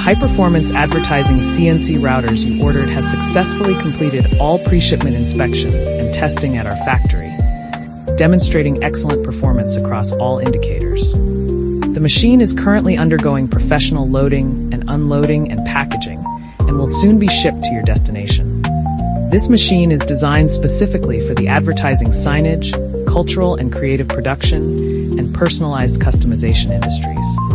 high-performance advertising CNC routers you ordered has successfully completed all pre-shipment inspections and testing at our factory, demonstrating excellent performance across all indicators. The machine is currently undergoing professional loading and unloading and packaging and will soon be shipped to your destination. This machine is designed specifically for the advertising signage, cultural and creative production, and personalized customization industries.